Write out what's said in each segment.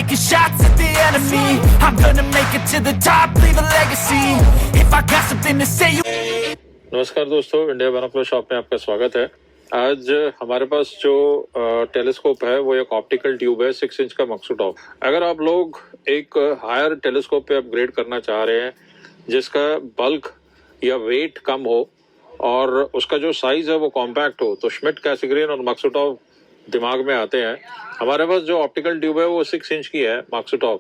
taking shots at the enemy. I'm gonna make it to the top, leave a legacy. If I got something to say, you... नमस्कार दोस्तों, India binocular shop में आपका स्वागत है। आज हमारे पास जो टेलीस्कोप है वो एक ऑप्टिकल ट्यूब है 6 इंच का मक्सुटॉफ। अगर आप लोग एक हायर टेलीस्कोप पे अपग्रेड करना चाह रहे हैं जिसका बल्क या वेट कम हो और उसका जो साइज है वो कॉम्पैक्ट हो, तो श्मिट, कैसीग्रेन और मक्सुटॉफ दिमाग में आते हैं। हमारे पास जो ऑप्टिकल ट्यूब है वो 6 इंच की है मक्सुटॉफ,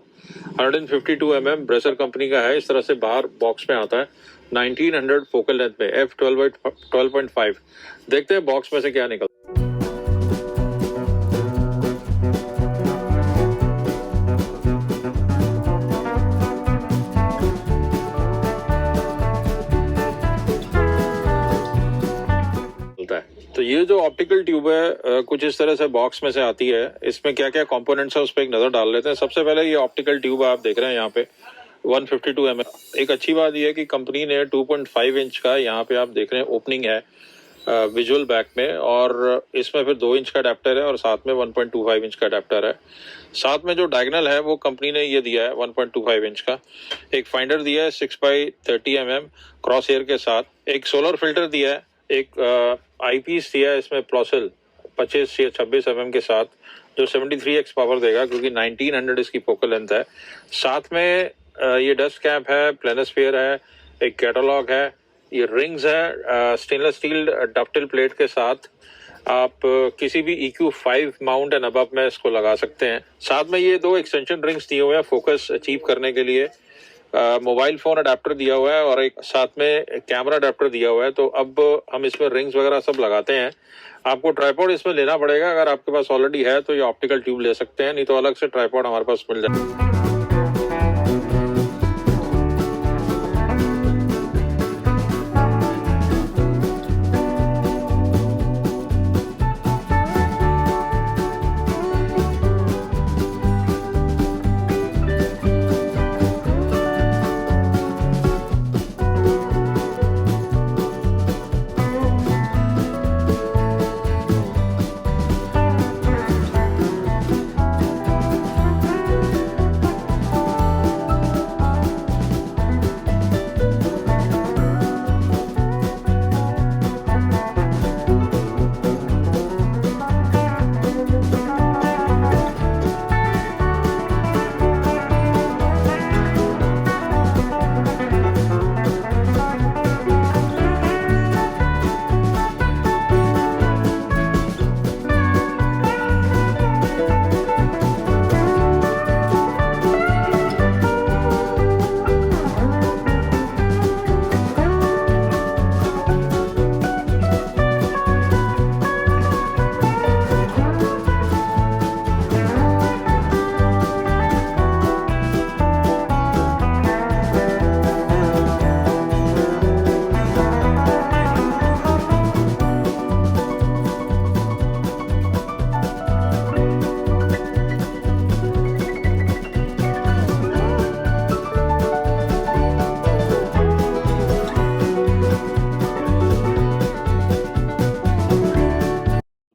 152 mm ब्रेसर कंपनी का है। इस तरह से बाहर बॉक्स में आता है, 1900 फोकल लेंथ में, f12.5। देखते हैं बॉक्स में से क्या निकलता है। तो ये जो ऑप्टिकल ट्यूब है कुछ इस तरह से बॉक्स में से आती है। इसमें क्या क्या कंपोनेंट्स है उस पर एक नजर डाल लेते हैं। सबसे पहले ये ऑप्टिकल ट्यूब आप देख रहे हैं यहाँ पे 152 mm। एक अच्छी बात यह है कि कंपनी ने 2.5 इंच का यहाँ पे आप देख रहे हैं ओपनिंग है विजुअल बैक में, और इसमें फिर 2 इंच का अडेप्टर है और साथ में 1.25 इंच का अडेप्टर है। साथ में जो डायगनल है वो कंपनी ने ये दिया है 1.25 इंच का। एक फाइंडर दिया है 6x30 mm क्रॉस हेयर के साथ। एक सोलर फिल्टर दिया है, एक आईपीस दिया है इसमें प्लॉसल 25 या 26 mm के साथ, जो 73x पावर देगा क्योंकि 1900 इसकी फोकल लेंथ है। साथ में ये डस्ट कैप है, प्लेनस्फीयर है, एक कैटलॉग है, ये रिंग्स है स्टेनलेस स्टील डक्टिल प्लेट के साथ। आप किसी भी EQ5 माउंट एंड अबव में इसको लगा सकते हैं। साथ में ये 2 एक्सटेंशन रिंग्स दिए हुए हैं फोकस अचीव करने के लिए। मोबाइल फोन अडेप्टर दिया हुआ है और एक साथ में कैमरा अडेप्टर दिया हुआ है। तो अब हम इसमें रिंग्स वगैरह सब लगाते हैं। आपको ट्राइपॉड इसमें लेना पड़ेगा, अगर आपके पास ऑलरेडी है तो ये ऑप्टिकल ट्यूब ले सकते हैं, नहीं तो अलग से ट्राइपॉड हमारे पास मिल जाएगा।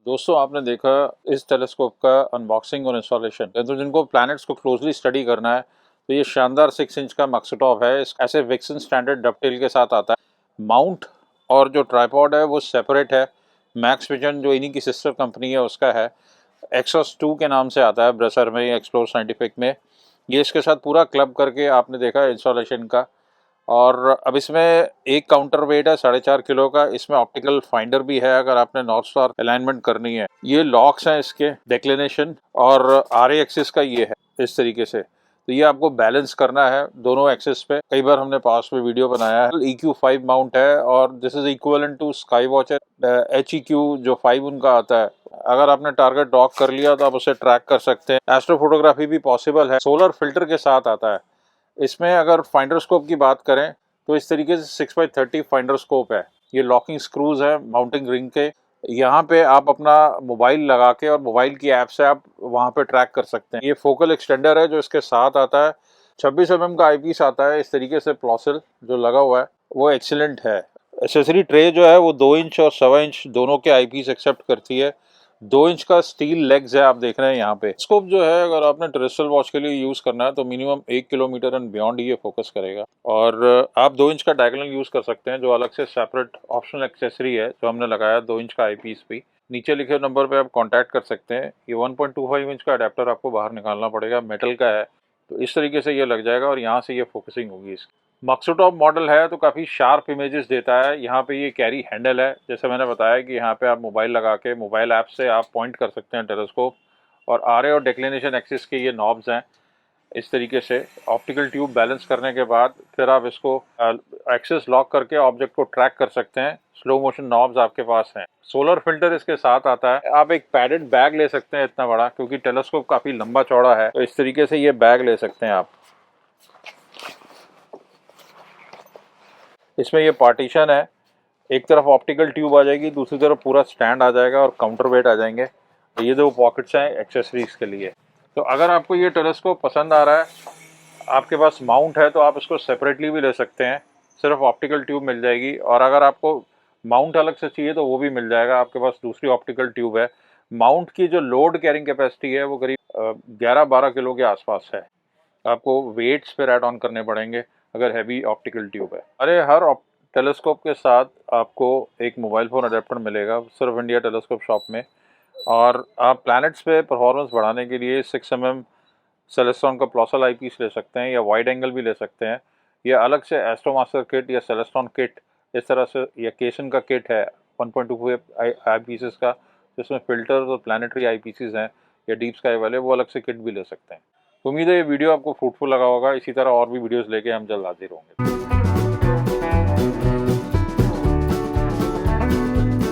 दोस्तों, आपने देखा इस टेलीस्कोप का अनबॉक्सिंग और इंस्टॉलेशन। तो जिनको प्लैनेट्स को क्लोजली स्टडी करना है तो ये शानदार 6 इंच का मक्सुटॉफ है। ऐसे विक्सन स्टैंडर्ड डबटेल के साथ आता है। माउंट और जो ट्राइपॉड है वो सेपरेट है। मैक्स विजन जो इन्हीं की सिस्टर कंपनी है उसका है, एक्सोस 2 के नाम से आता है ब्रेसर में, एक्सप्लोर साइंटिफिक में। ये इसके साथ पूरा क्लब करके आपने देखा इंस्टॉलेशन का। और अब इसमें एक काउंटर वेट है 4.5 किलो का। इसमें ऑप्टिकल फाइंडर भी है अगर आपने नॉर्थ स्टार अलाइनमेंट करनी है। ये लॉक्स हैं इसके, डेक्लिनेशन और RA एक्सिस का ये है इस तरीके से। तो ये आपको बैलेंस करना है दोनों एक्सिस पे। कई बार हमने पास्ट में वीडियो बनाया है। EQ5 माउंट है और this is equivalent to Sky Watcher HEQ जो 5 उनका आता है। अगर आपने टारगेट डॉक कर लिया तो आप उसे ट्रैक कर सकते हैं। एस्ट्रो फोटोग्राफी भी पॉसिबल है। सोलर फिल्टर के साथ आता है। इसमें अगर फाइंडर स्कोप की बात करें तो इस तरीके से 6x30 फाइंडर स्कोप है। ये लॉकिंग स्क्रूज है माउंटिंग रिंग के। यहाँ पे आप अपना मोबाइल लगा के और मोबाइल की ऐप से आप वहाँ पे ट्रैक कर सकते हैं। ये फोकल एक्सटेंडर है जो इसके साथ आता है। 26 mm का आईपीस आता है इस तरीके से। प्लॉसल जो लगा हुआ है वो एक्सीलेंट है। एसेसरी ट्रे जो है वो 2 इंच और 1.25 इंच दोनों के आईपीस एक्सेप्ट करती है। 2 इंच का स्टील लेग्स है, आप देख रहे हैं यहाँ पे। स्कोप जो है अगर आपने टेरेस्ट्रियल वॉच के लिए यूज करना है तो मिनिमम 1 किलोमीटर एंड बियॉन्ड ये फोकस करेगा। और आप 2 इंच का डायगोनल यूज कर सकते हैं, जो अलग से सेपरेट ऑप्शनल एक्सेसरी है जो हमने लगाया 2 इंच का आईपीस भी। नीचे लिखे नंबर पे आप कांटेक्ट कर सकते हैं। ये 1.25 इंच का अडेप्टर आपको बाहर निकालना पड़ेगा, मेटल का है, तो इस तरीके से ये लग जाएगा और यहाँ से ये फोकसिंग होगी इसकी। मक्सोटॉप मॉडल है तो काफ़ी शार्प इमेजेस देता है। यहाँ पे ये कैरी हैंडल है, जैसे मैंने बताया कि यहाँ पे आप मोबाइल लगा के मोबाइल ऐप से आप पॉइंट कर सकते हैं टेलीस्कोप। और आरए और डिक्लिनेशन एक्सिस के ये नॉब्स हैं। इस तरीके से ऑप्टिकल ट्यूब बैलेंस करने के बाद फिर आप इसको एक्सेस लॉक करके ऑब्जेक्ट को ट्रैक कर सकते हैं। स्लो मोशन नॉब्स आपके पास हैं। सोलर फिल्टर इसके साथ आता है। आप एक पैडेड बैग ले सकते हैं इतना बड़ा, क्योंकि टेलीस्कोप काफ़ी लंबा चौड़ा है, तो इस तरीके से ये बैग ले सकते हैं आप। इसमें ये पार्टीशन है, एक तरफ ऑप्टिकल ट्यूब आ जाएगी, दूसरी तरफ पूरा स्टैंड आ जाएगा और काउंटर वेट आ जाएंगे। तो ये 2 पॉकेट्स हैं एक्सेसरीज के लिए। तो अगर आपको ये टेलीस्कोप पसंद आ रहा है, आपके पास माउंट है, तो आप इसको सेपरेटली भी ले सकते हैं, सिर्फ ऑप्टिकल ट्यूब मिल जाएगी। और अगर आपको माउंट अलग से चाहिए तो वो भी मिल जाएगा, आपके पास दूसरी ऑप्टिकल ट्यूब है। माउंट की जो लोड कैरिंग कैपेसिटी है वो करीब 11-12 किलो के आसपास है। आपको वेट्स पे ऐड ऑन करने पड़ेंगे अगर हैवी ऑप्टिकल ट्यूब है। अरे हर टेलीस्कोप के साथ आपको एक मोबाइल फ़ोन अडेप्टर मिलेगा सिर्फ इंडिया टेलीस्कोप शॉप में। और आप प्लैनेट्स पे परफॉर्मेंस बढ़ाने के लिए 6mm सेलेस्ट्रॉन का प्लॉसल आईपीस ले सकते हैं, या वाइड एंगल भी ले सकते हैं, या अलग से एस्ट्रोमास्टर किट या सेलेस्ट्रॉन किट इस तरह से, या केसन का किट है 1.25 आई पीसेस का, जिसमें फिल्टर्स और प्लानिटरी आई पीसेस हैं, या डीप स्काई वाले, वो अलग से किट भी ले सकते हैं। तो उम्मीद है ये वीडियो आपको फ्रूटफुल लगा होगा। इसी तरह और भी वीडियोस लेके हम जल्द हाजिर होंगे।